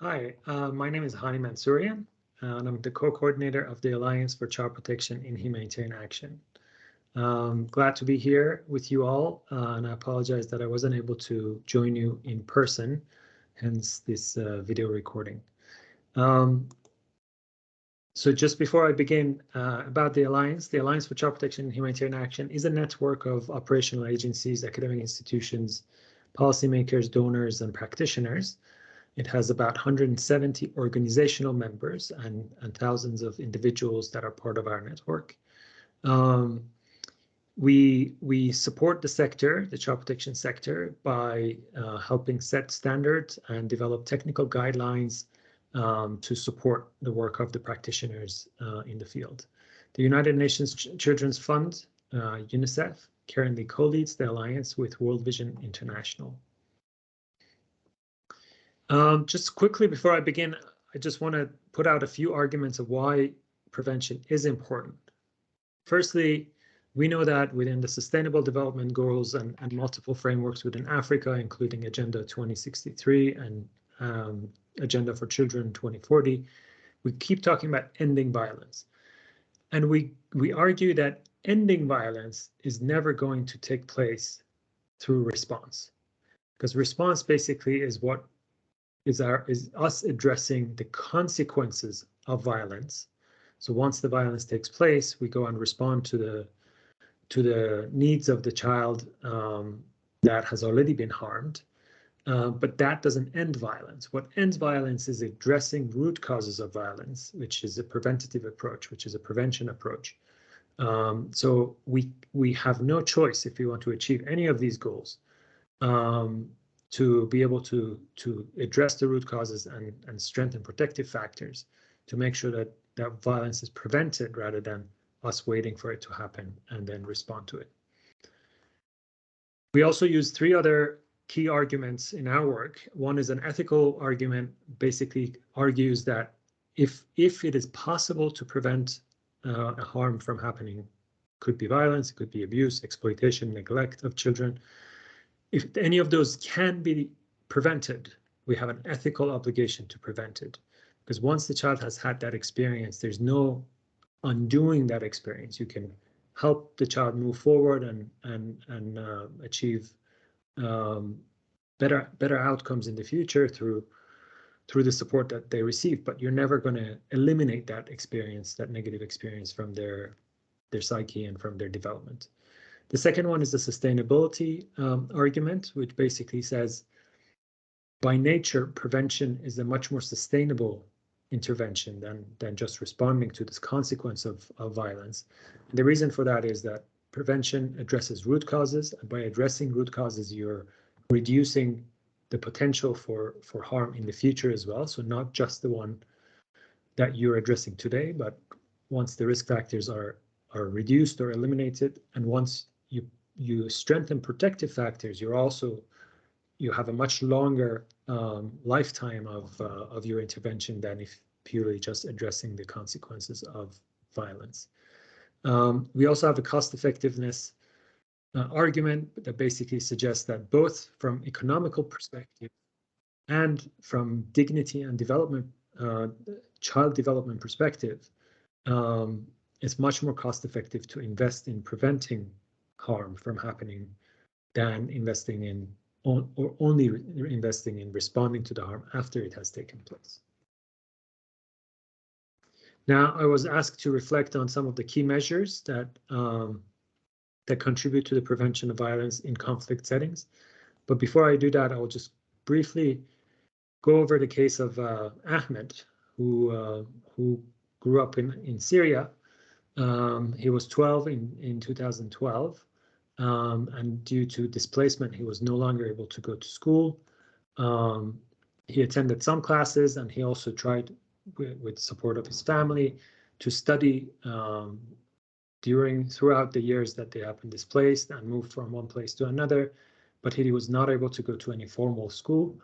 Hi, my name is Hani Mansourian, and I'm the co-coordinator of the Alliance for Child Protection in Humanitarian Action. Glad to be here with you all, and I apologize that I wasn't able to join you in person, hence this video recording. So just before I begin about the Alliance for Child Protection in Humanitarian Action is a network of operational agencies, academic institutions, policymakers, donors, and practitioners. It has about 170 organizational members and thousands of individuals that are part of our network. We support the sector, the child protection sector, by helping set standards and develop technical guidelines to support the work of the practitioners in the field. The United Nations Children's Fund, UNICEF, currently co-leads the alliance with World Vision International. Just quickly before I begin, I just want to put out a few arguments of why prevention is important. Firstly, we know that within the Sustainable Development Goals and multiple frameworks within Africa, including Agenda 2063 and Agenda for Children 2040, we keep talking about ending violence. And we argue that ending violence is never going to take place through response, because response basically is what is us addressing the consequences of violence. So once the violence takes place, we go and respond to the needs of the child that has already been harmed. But that doesn't end violence. What ends violence is addressing root causes of violence, which is a preventative approach, which is a prevention approach. So we have no choice if we want to achieve any of these goals. To be able to address the root causes and strengthen protective factors to make sure that violence is prevented rather than us waiting for it to happen and then respond to it. We also use three other key arguments in our work. One is an ethical argument, basically argues that if it is possible to prevent a harm from happening, could be violence, it could be abuse, exploitation, neglect of children. If any of those can be prevented, we have an ethical obligation to prevent it. Because once the child has had that experience, there's no undoing that experience. You can help the child move forward and achieve better outcomes in the future through the support that they receive. But you're never going to eliminate that experience, that negative experience, from their psyche and from their development. The second one is the sustainability argument, which basically says, by nature, prevention is a much more sustainable intervention than just responding to this consequence of violence. And the reason for that is that prevention addresses root causes, and by addressing root causes, you're reducing the potential for harm in the future as well. So not just the one that you're addressing today, but once the risk factors are reduced or eliminated, and once you strengthen protective factors, you have a much longer lifetime of your intervention than if purely just addressing the consequences of violence. We also have a cost effectiveness argument that basically suggests that both from economical perspective and from dignity and development, child development perspective, it's much more cost effective to invest in preventing harm from happening than investing in or only investing in responding to the harm after it has taken place. Now, I was asked to reflect on some of the key measures that contribute to the prevention of violence in conflict settings. But before I do that, I'll just briefly go over the case of Ahmed, who grew up in Syria. He was 12 in 2012. And due to displacement, he was no longer able to go to school. He attended some classes, and he also tried, with support of his family, to study throughout the years that they have been displaced and moved from one place to another, but he was not able to go to any formal school.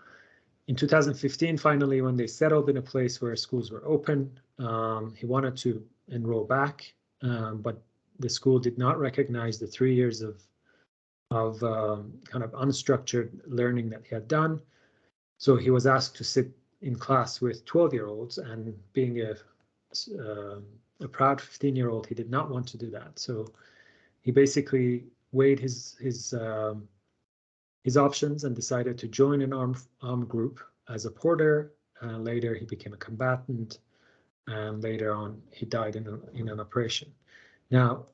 In 2015, finally, when they settled in a place where schools were open, he wanted to enroll back, but the school did not recognize the 3 years of kind of unstructured learning that he had done. So he was asked to sit in class with 12-year-olds, and being a proud 15-year-old, he did not want to do that. So he basically weighed his options and decided to join an armed group as a porter. Later, he became a combatant, and later on, he died in an operation. Now,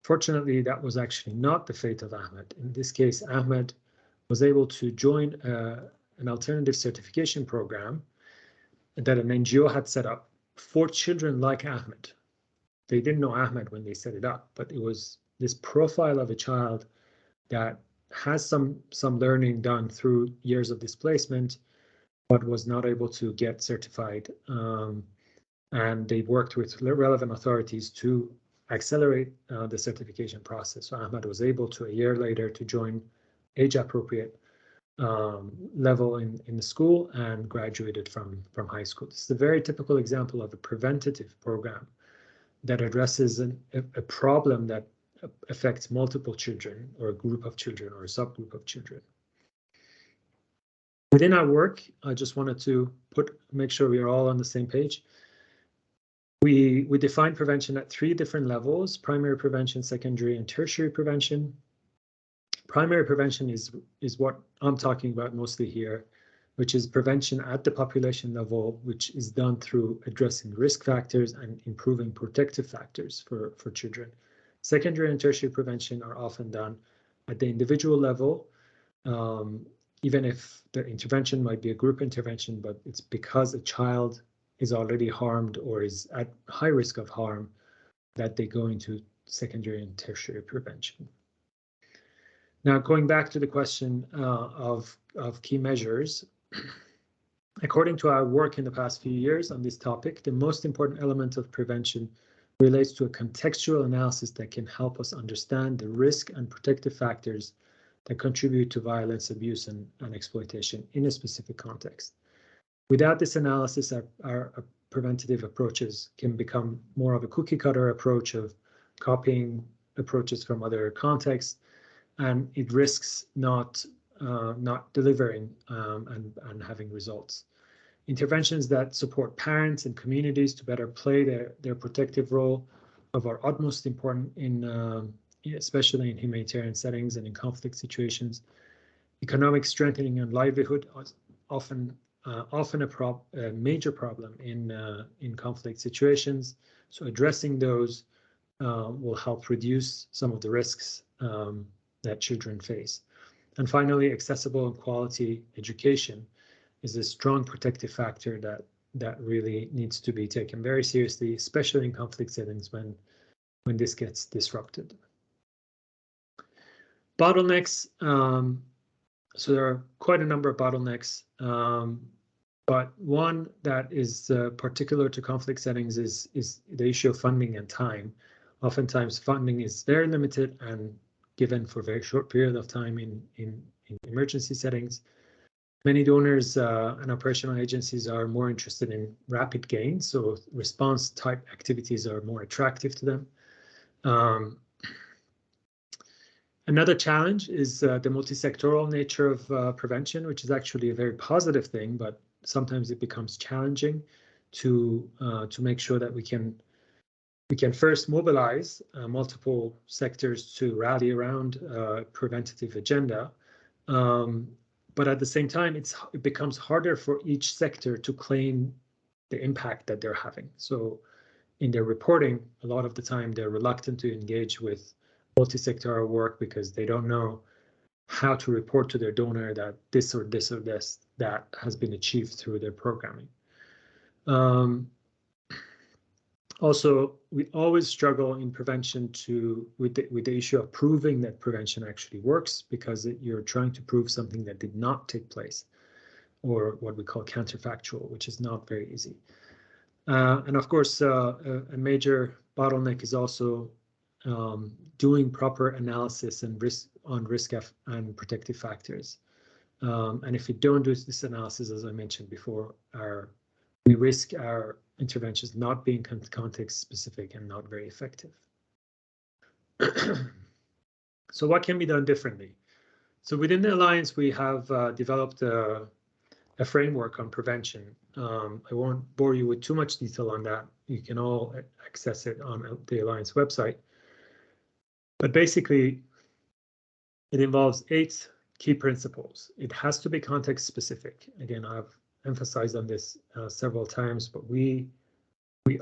fortunately, that was actually not the fate of Ahmed. In this case, Ahmed was able to join an alternative certification program that an NGO had set up for children like Ahmed. They didn't know Ahmed when they set it up, but it was this profile of a child that has some learning done through years of displacement, but was not able to get certified. And they worked with relevant authorities to accelerate the certification process. So Ahmed was able to, a year later, to join age-appropriate level in the school and graduated from high school. This is a very typical example of a preventative program that addresses a problem that affects multiple children, or a group of children, or a subgroup of children. Within our work, I just wanted to make sure we are all on the same page. We define prevention at 3 different levels: primary prevention, secondary, and tertiary prevention. Primary prevention is what I'm talking about mostly here, which is prevention at the population level, which is done through addressing risk factors and improving protective factors for children. Secondary and tertiary prevention are often done at the individual level, even if the intervention might be a group intervention, but it's because a child is already harmed or is at high risk of harm that they go into secondary and tertiary prevention. Now, going back to the question of key measures, according to our work in the past few years on this topic, the most important element of prevention relates to a contextual analysis that can help us understand the risk and protective factors that contribute to violence, abuse, and exploitation in a specific context. Without this analysis, our preventative approaches can become more of a cookie-cutter approach of copying approaches from other contexts, and it risks not delivering and having results. Interventions that support parents and communities to better play their protective role are utmost important especially in humanitarian settings and in conflict situations. Economic strengthening and livelihood is often a major problem in conflict situations. So addressing those will help reduce some of the risks that children face. And finally, accessible and quality education is a strong protective factor that really needs to be taken very seriously, especially in conflict settings when this gets disrupted. Bottlenecks. So there are quite a number of bottlenecks, but one that is particular to conflict settings is the issue of funding and time. Oftentimes, funding is very limited and given for a very short period of time in emergency settings. Many donors and operational agencies are more interested in rapid gains, so response type activities are more attractive to them. Another challenge is the multi-sectoral nature of prevention, which is actually a very positive thing, but sometimes it becomes challenging to make sure that we can first mobilize multiple sectors to rally around a preventative agenda. But at the same time, it becomes harder for each sector to claim the impact that they're having. So in their reporting, a lot of the time, they're reluctant to engage with multi-sectoral work because they don't know how to report to their donor that this or this or this that has been achieved through their programming. Also, we always struggle in prevention with the issue of proving that prevention actually works, because you're trying to prove something that did not take place, or what we call counterfactual, which is not very easy. And of course, a major bottleneck is also doing proper analysis and risk and protective factors. And if we don't do this analysis, as I mentioned before, we risk our interventions not being context specific and not very effective. So what can be done differently? So within the Alliance, we have developed a a framework on prevention. I won't bore you with too much detail on that. You can all access it on the Alliance website. But basically, it involves 8 key principles. It has to be context specific. Again, I've emphasized on this several times, but we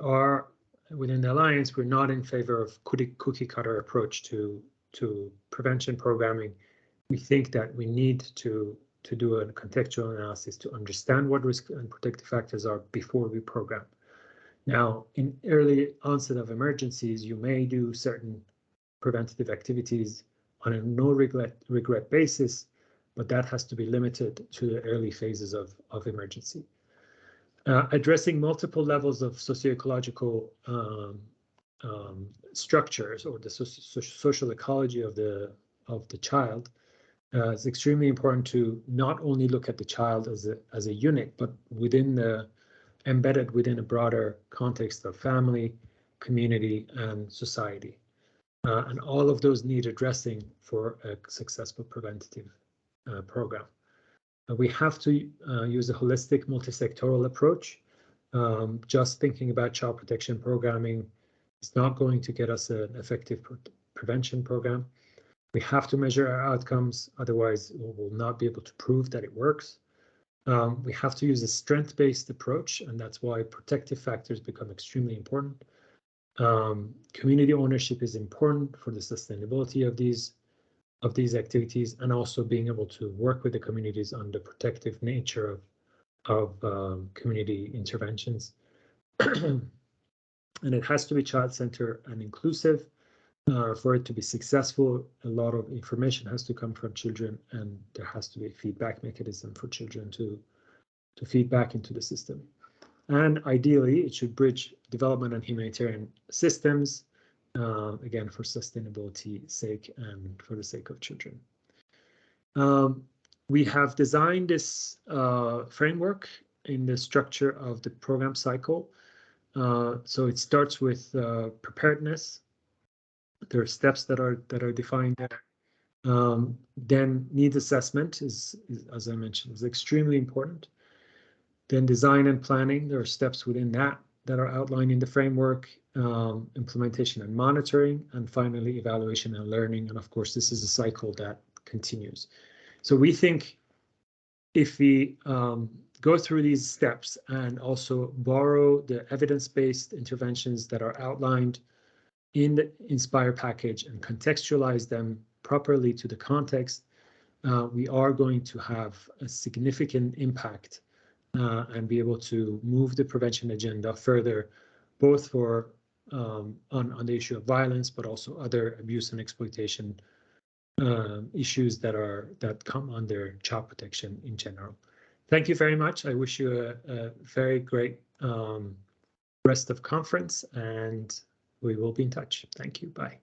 are within the Alliance, we're not in favor of cookie cutter approach to prevention programming. We think that we need to do a contextual analysis to understand what risk and protective factors are before we program. Now, in early onset of emergencies, you may do certain preventative activities on a no regret basis, but that has to be limited to the early phases of emergency. Addressing multiple levels of socio-ecological structures or the social ecology of the child is extremely important to not only look at the child as a unit, but embedded within a broader context of family, community, and society. And all of those need addressing for a successful preventative program. We have to use a holistic multi-sectoral approach. Just thinking about child protection programming is not going to get us an effective prevention program. We have to measure our outcomes, otherwise we will not be able to prove that it works. We have to use a strength-based approach, and that's why protective factors become extremely important. Community ownership is important for the sustainability of these activities, and also being able to work with the communities on the protective nature of community interventions. And it has to be child-centered and inclusive. For it to be successful, a lot of information has to come from children, and there has to be a feedback mechanism for children to feed back into the system. And ideally, it should bridge development and humanitarian systems, again, for sustainability's sake and for the sake of children. We have designed this framework in the structure of the program cycle. So it starts with preparedness. There are steps that are defined there. Then needs assessment is, as I mentioned, is extremely important. Then design and planning, there are steps within that are outlined in the framework, implementation and monitoring, and finally evaluation and learning. And of course, this is a cycle that continues. So we think if we go through these steps and also borrow the evidence-based interventions that are outlined in the INSPIRE package and contextualize them properly to the context, we are going to have a significant impact and be able to move the prevention agenda further, both for on the issue of violence, but also other abuse and exploitation issues that come under child protection in general. Thank you very much. I wish you a very great rest of conference, and we will be in touch. Thank you. Bye.